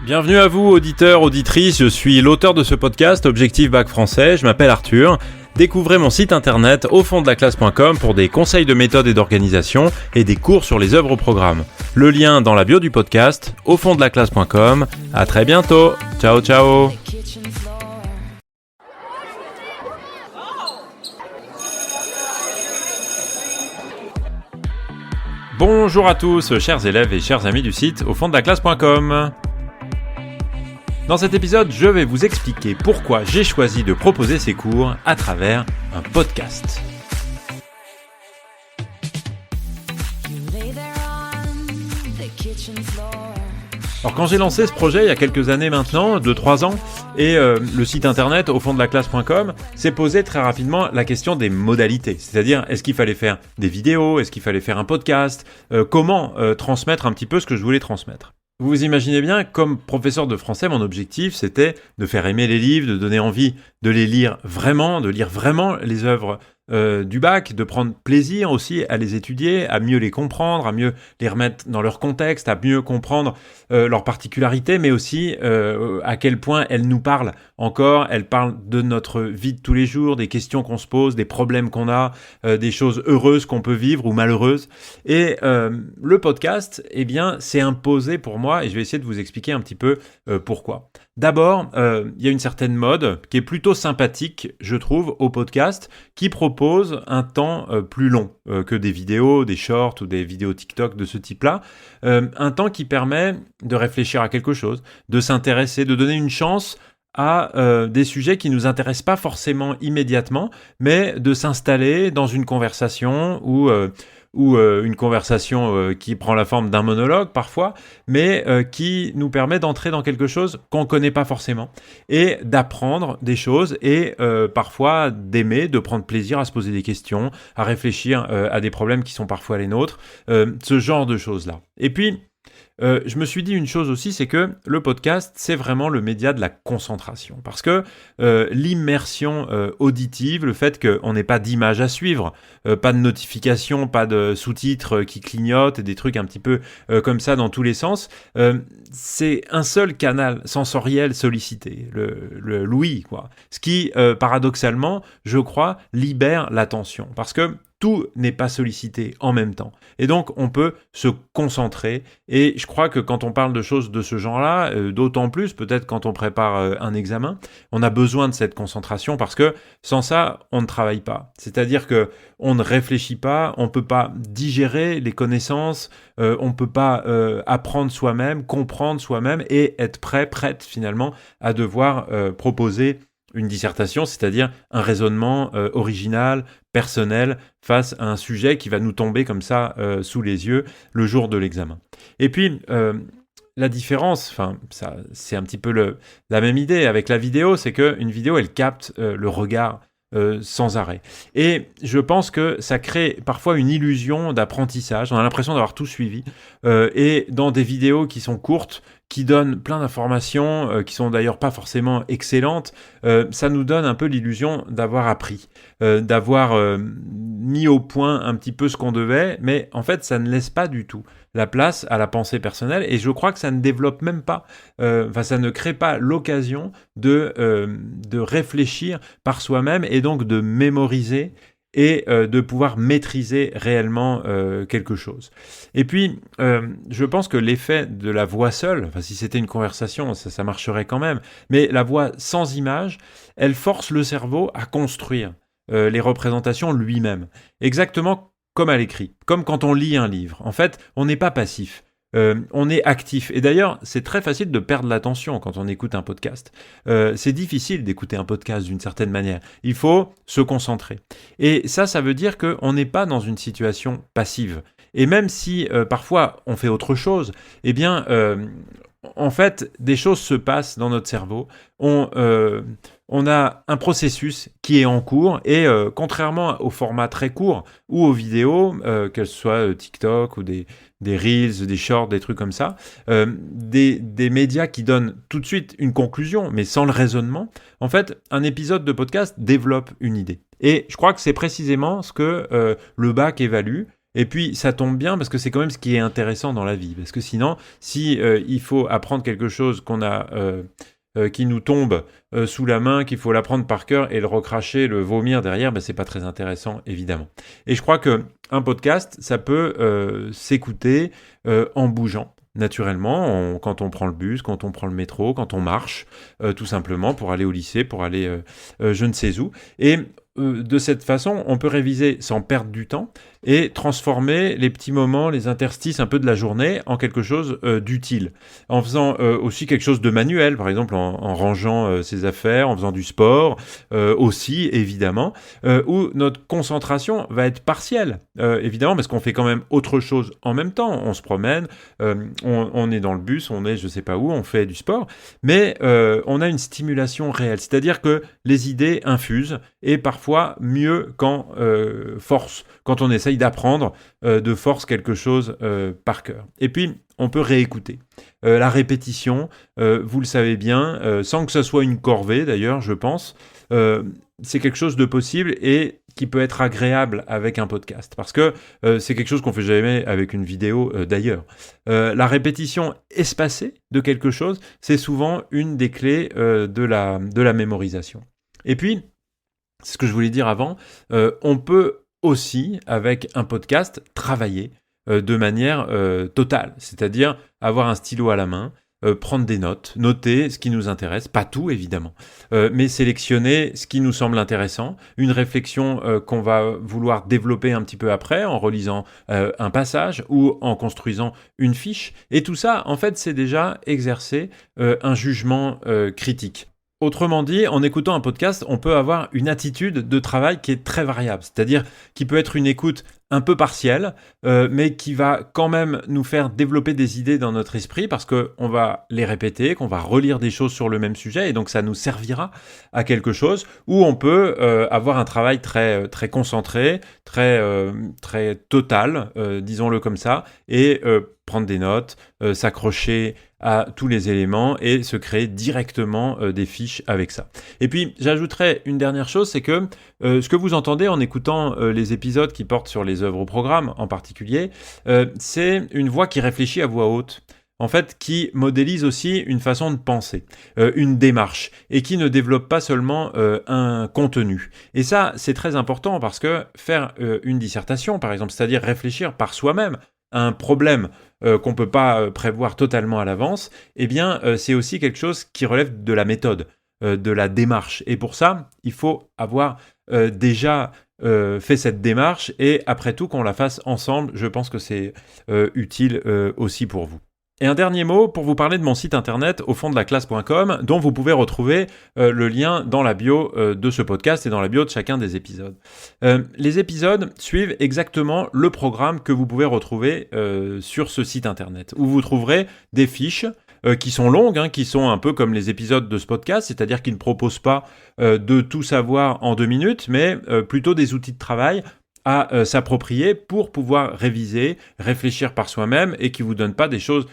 Bienvenue à vous, auditeurs, auditrices. Je suis l'auteur de ce podcast, Objectif Bac Français. Je m'appelle Arthur. Découvrez mon site internet aufonddelaclasse.com pour des conseils de méthode et d'organisation et des cours sur les œuvres au programme. Le lien dans la bio du podcast, aufonddelaclasse.com. À très bientôt. Ciao, ciao. Bonjour à tous, chers élèves et chers amis du site aufonddelaclasse.com. Dans cet épisode, je vais vous expliquer pourquoi j'ai choisi de proposer ces cours à travers un podcast. Alors quand j'ai lancé ce projet il y a quelques années maintenant, 2-3 ans, et le site internet aufonddelaclasse.com s'est posé très rapidement la question des modalités. C'est-à-dire, est-ce qu'il fallait faire des vidéos, est-ce qu'il fallait faire un podcast, comment transmettre un petit peu ce que je voulais transmettre. Vous vous imaginez bien, comme professeur de français, mon objectif, c'était de faire aimer les livres, de donner envie de les lire vraiment, de lire vraiment les œuvres du bac, de prendre plaisir aussi à les étudier, à mieux les comprendre, à mieux les remettre dans leur contexte, à mieux comprendre leurs particularités, mais aussi à quel point elles nous parlent encore, elles parlent de notre vie de tous les jours, des questions qu'on se pose, des problèmes qu'on a, des choses heureuses qu'on peut vivre ou malheureuses. Et le podcast, eh bien, s'est imposé pour moi, et je vais essayer de vous expliquer un petit peu pourquoi. D'abord, il y a une certaine mode qui est plutôt sympathique, je trouve, au podcast, qui propose un temps plus long que des vidéos, des shorts ou des vidéos TikTok de ce type-là. Un temps qui permet de réfléchir à quelque chose, de s'intéresser, de donner une chance à des sujets qui ne nous intéressent pas forcément immédiatement, mais de s'installer dans une conversation ou une conversation qui prend la forme d'un monologue parfois, mais qui nous permet d'entrer dans quelque chose qu'on ne connaît pas forcément et d'apprendre des choses et parfois d'aimer, de prendre plaisir à se poser des questions, à réfléchir à des problèmes qui sont parfois les nôtres, ce genre de choses-là. Et puis, je me suis dit une chose aussi, c'est que le podcast, c'est vraiment le média de la concentration. Parce que l'immersion auditive, le fait qu'on n'ait pas d'image à suivre, pas de notification, pas de sous-titres qui clignotent, et des trucs un petit peu comme ça dans tous les sens, c'est un seul canal sensoriel sollicité, l'ouïe, quoi. Ce qui, paradoxalement, je crois, libère l'attention. Parce que tout n'est pas sollicité en même temps. Et donc, on peut se concentrer. Et je crois que quand on parle de choses de ce genre-là, d'autant plus, peut-être quand on prépare un examen, on a besoin de cette concentration parce que sans ça, on ne travaille pas. C'est-à-dire que on ne réfléchit pas, on ne peut pas digérer les connaissances, on ne peut pas apprendre soi-même, comprendre soi-même et être prête finalement à devoir proposer une dissertation, c'est-à-dire un raisonnement original, personnel, face à un sujet qui va nous tomber comme ça sous les yeux le jour de l'examen. Et puis, la différence, ça, c'est un petit peu la même idée avec la vidéo, c'est qu'une vidéo, elle capte le regard sans arrêt. Et je pense que ça crée parfois une illusion d'apprentissage. On a l'impression d'avoir tout suivi. Et dans des vidéos qui sont courtes, qui donnent plein d'informations, qui sont d'ailleurs pas forcément excellentes, ça nous donne un peu l'illusion d'avoir appris, d'avoir mis au point un petit peu ce qu'on devait, mais en fait, ça ne laisse pas du tout la place à la pensée personnelle, et je crois que ça ne développe même pas, ça ne crée pas l'occasion de réfléchir par soi-même, et donc de mémoriser, et de pouvoir maîtriser réellement quelque chose. Et puis, je pense que l'effet de la voix seule, si c'était une conversation, ça marcherait quand même, mais la voix sans image, elle force le cerveau à construire les représentations lui-même, exactement comme à l'écrit, comme quand on lit un livre. En fait, on n'est pas passif. On est actif. Et d'ailleurs, c'est très facile de perdre l'attention quand on écoute un podcast. C'est difficile d'écouter un podcast d'une certaine manière. Il faut se concentrer. Et ça veut dire qu'on n'est pas dans une situation passive. Et même si parfois on fait autre chose, eh bien, en fait, des choses se passent dans notre cerveau. On a un processus qui est en cours et contrairement au format très court ou aux vidéos, qu'elles soient TikTok ou des Reels, des Shorts, des trucs comme ça, des médias qui donnent tout de suite une conclusion, mais sans le raisonnement, en fait, un épisode de podcast développe une idée. Et je crois que c'est précisément ce que le bac évalue. Et puis ça tombe bien parce que c'est quand même ce qui est intéressant dans la vie. Parce que sinon, si il faut apprendre quelque chose qui nous tombe sous la main, qu'il faut l'apprendre par cœur et le recracher, le vomir derrière, c'est pas très intéressant, évidemment. Et je crois qu'un podcast, ça peut s'écouter en bougeant. Naturellement, quand on prend le bus, quand on prend le métro, quand on marche, tout simplement pour aller au lycée, pour aller je ne sais où. Et de cette façon, on peut réviser sans perdre du temps et transformer les petits moments, les interstices un peu de la journée en quelque chose d'utile. En faisant aussi quelque chose de manuel, par exemple en rangeant ses affaires, en faisant du sport aussi, évidemment, où notre concentration va être partielle, évidemment, parce qu'on fait quand même autre chose en même temps. On se promène, on est dans le bus, on est je sais pas où, on fait du sport, mais on a une stimulation réelle, c'est-à-dire que les idées infusent et parfois mieux qu'en force, quand on essaye d'apprendre de force quelque chose par cœur. Et puis, on peut réécouter. La répétition, vous le savez bien, sans que ce soit une corvée d'ailleurs, je pense, c'est quelque chose de possible et qui peut être agréable avec un podcast. Parce que c'est quelque chose qu'on ne fait jamais avec une vidéo d'ailleurs. La répétition espacée de quelque chose, c'est souvent une des clés de la mémorisation. Et puis, c'est ce que je voulais dire avant, on peut aussi, avec un podcast, travailler de manière totale. C'est-à-dire avoir un stylo à la main, prendre des notes, noter ce qui nous intéresse, pas tout évidemment, mais sélectionner ce qui nous semble intéressant, une réflexion qu'on va vouloir développer un petit peu après en relisant un passage ou en construisant une fiche. Et tout ça, en fait, c'est déjà exercer un jugement critique. Autrement dit, en écoutant un podcast, on peut avoir une attitude de travail qui est très variable, c'est-à-dire qui peut être une écoute un peu partielle, mais qui va quand même nous faire développer des idées dans notre esprit parce qu'on va les répéter, qu'on va relire des choses sur le même sujet et donc ça nous servira à quelque chose, ou on peut avoir un travail très, très concentré, très, très total, disons-le comme ça, et prendre des notes, s'accrocher à tous les éléments et se créer directement des fiches avec ça. Et puis, j'ajouterais une dernière chose, c'est que ce que vous entendez en écoutant les épisodes qui portent sur les œuvres au programme en particulier, c'est une voix qui réfléchit à voix haute. En fait, qui modélise aussi une façon de penser, une démarche, et qui ne développe pas seulement un contenu. Et ça, c'est très important parce que faire une dissertation, par exemple, c'est-à-dire réfléchir par soi-même à un problème qu'on ne peut pas prévoir totalement à l'avance, eh bien, c'est aussi quelque chose qui relève de la méthode, de la démarche. Et pour ça, il faut avoir déjà fait cette démarche, et après tout, qu'on la fasse ensemble, je pense que c'est utile aussi pour vous. Et un dernier mot pour vous parler de mon site internet aufonddelaclasse.com, dont vous pouvez retrouver le lien dans la bio de ce podcast et dans la bio de chacun des épisodes. Les épisodes suivent exactement le programme que vous pouvez retrouver sur ce site internet, où vous trouverez des fiches qui sont longues, qui sont un peu comme les épisodes de ce podcast, c'est-à-dire qu'ils ne proposent pas de tout savoir en 2 minutes, mais plutôt des outils de travail à s'approprier pour pouvoir réviser, réfléchir par soi-même et qui ne vous donne pas des choses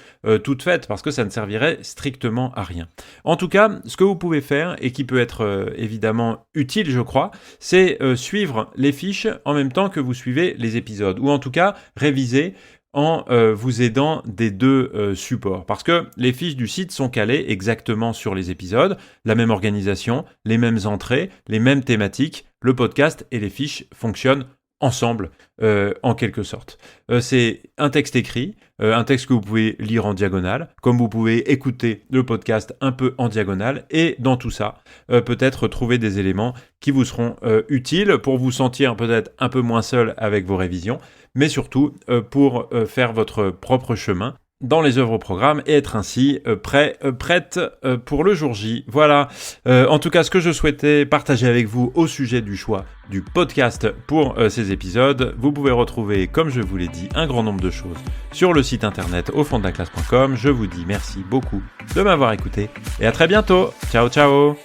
toutes faites parce que ça ne servirait strictement à rien. En tout cas, ce que vous pouvez faire et qui peut être évidemment utile, je crois, c'est suivre les fiches en même temps que vous suivez les épisodes, ou en tout cas réviser en vous aidant des 2 supports. Parce que les fiches du site sont calées exactement sur les épisodes, la même organisation, les mêmes entrées, les mêmes thématiques, le podcast et les fiches fonctionnent ensemble, en quelque sorte. C'est un texte écrit, un texte que vous pouvez lire en diagonale, comme vous pouvez écouter le podcast un peu en diagonale, et dans tout ça, peut-être trouver des éléments qui vous seront utiles pour vous sentir peut-être un peu moins seul avec vos révisions, mais surtout pour faire votre propre chemin dans les œuvres au programme et être ainsi prête pour le jour J. Voilà, en tout cas ce que je souhaitais partager avec vous au sujet du choix du podcast pour ces épisodes. Vous pouvez retrouver, comme je vous l'ai dit, un grand nombre de choses sur le site internet aufonddelaclasse.com. Je vous dis merci beaucoup de m'avoir écouté et à très bientôt. Ciao ciao.